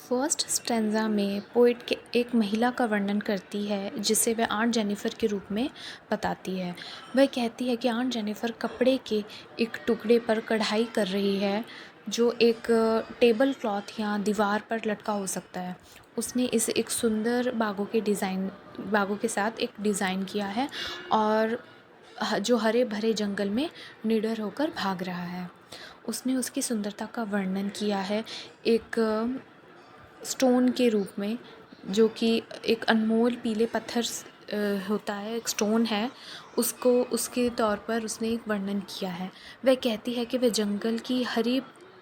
First stanza में poet के एक महिला का वर्णन करती है जिसे वह आंट जेनिफ़र के रूप में बताती है। वह कहती है कि आंट जेनिफ़र कपड़े के एक टुकड़े पर कढ़ाई कर रही है जो एक टेबल क्लॉथ या दीवार पर लटका हो सकता है। उसने इसे एक सुंदर बागों के साथ एक डिज़ाइन किया है और जो हरे भरे जंगल में निडर होकर भाग रहा है। उसने उसकी सुंदरता का वर्णन किया है एक स्टोन के रूप में, जो कि एक अनमोल पीले पत्थर होता है, एक स्टोन है, उसको उसके तौर पर उसने एक वर्णन किया है। वह कहती है कि वह जंगल की हरी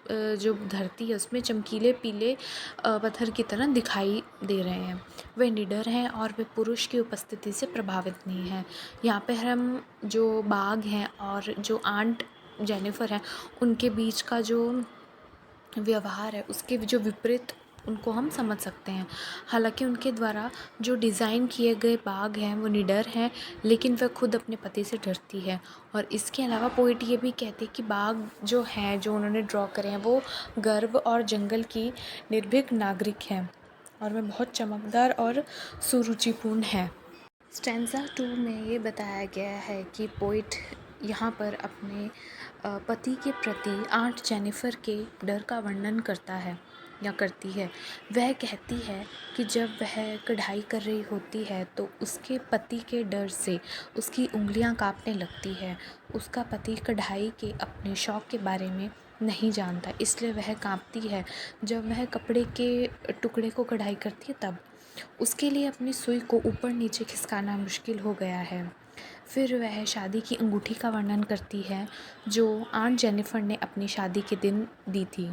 जो धरती है उसमें चमकीले पीले पत्थर की तरह दिखाई दे रहे हैं। वे निडर हैं और वे पुरुष की उपस्थिति से प्रभावित नहीं हैं। यहाँ पे हम जो बाघ हैं और जो आंट जेनिफ़र हैं उनके बीच का जो व्यवहार है उसके जो विपरीत उनको हम समझ सकते हैं। हालांकि उनके द्वारा जो डिज़ाइन किए गए बाघ हैं वो निडर हैं, लेकिन वह खुद अपने पति से डरती है। और इसके अलावा पोएट ये भी कहते हैं कि बाघ जो हैं, जो उन्होंने ड्रॉ करे हैं, वो गर्व और जंगल की निर्भीक नागरिक हैं और वह बहुत चमकदार और सुरुचिपूर्ण है। स्टैन्ज़ा 2 में ये बताया गया है कि पोएट यहाँ पर अपने पति के प्रति आंट जेनिफ़र के डर का वर्णन करता है या करती है। वह कहती है कि जब वह कढ़ाई कर रही होती है तो उसके पति के डर से उसकी उंगलियां कांपने लगती है। उसका पति कढ़ाई के अपने शौक़ के बारे में नहीं जानता, इसलिए वह कांपती है। जब वह कपड़े के टुकड़े को कढ़ाई करती है तब उसके लिए अपनी सुई को ऊपर नीचे खिसकाना मुश्किल हो गया है। फिर वह शादी की अंगूठी का वर्णन करती है जो आंट जेनिफ़र ने अपनी शादी के दिन दी थी।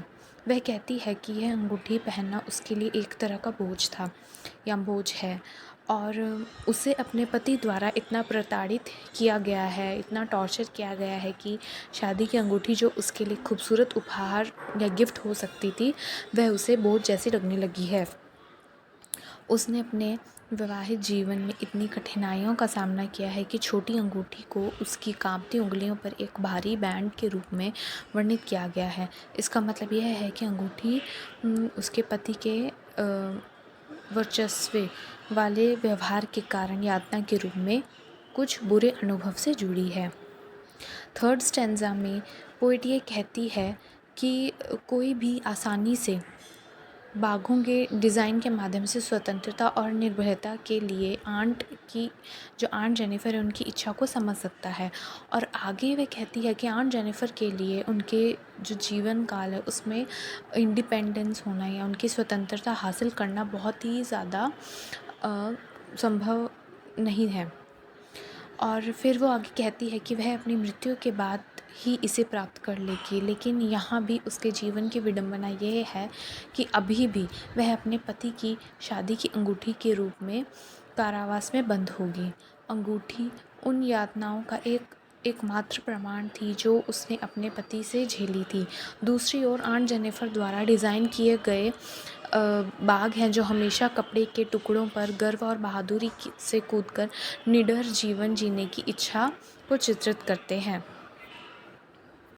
वह कहती है कि यह अंगूठी पहनना उसके लिए एक तरह का बोझ था या बोझ है और उसे अपने पति द्वारा इतना प्रताड़ित किया गया है, इतना टॉर्चर किया गया है कि शादी की अंगूठी जो उसके लिए खूबसूरत उपहार या गिफ्ट हो सकती थी, वह उसे बोझ जैसी लगने लगी है। उसने अपने वैवाहिक जीवन में इतनी कठिनाइयों का सामना किया है कि छोटी अंगूठी को उसकी कांपती उंगलियों पर एक भारी बैंड के रूप में वर्णित किया गया है। इसका मतलब यह है कि अंगूठी उसके पति के वर्चस्व वाले व्यवहार के कारण यातना के रूप में कुछ बुरे अनुभव से जुड़ी है। थर्ड स्टैन्ज़ा में पोएट ये कहती है कि कोई भी आसानी से बाघों के डिज़ाइन के माध्यम से स्वतंत्रता और निर्भयता के लिए जो आंट जेनिफ़र है उनकी इच्छा को समझ सकता है। और आगे वह कहती है कि आंट जेनिफ़र के लिए उनके जो जीवन काल है उसमें इंडिपेंडेंस होना या उनकी स्वतंत्रता हासिल करना बहुत ही ज़्यादा संभव नहीं है। और फिर वो आगे कहती है कि वह अपनी मृत्यु के बाद ही इसे प्राप्त कर लेगी, लेकिन यहाँ भी उसके जीवन की विडंबना यह है कि अभी भी वह अपने पति की शादी की अंगूठी के रूप में कारावास में बंद होगी। अंगूठी उन यातनाओं का एकमात्र प्रमाण थी जो उसने अपने पति से झेली थी। दूसरी ओर आंट जेनिफ़र द्वारा डिज़ाइन किए गए बाघ हैं जो हमेशा कपड़े के टुकड़ों पर गर्व और बहादुरी से कूदकर निडर जीवन जीने की इच्छा को चित्रित करते हैं।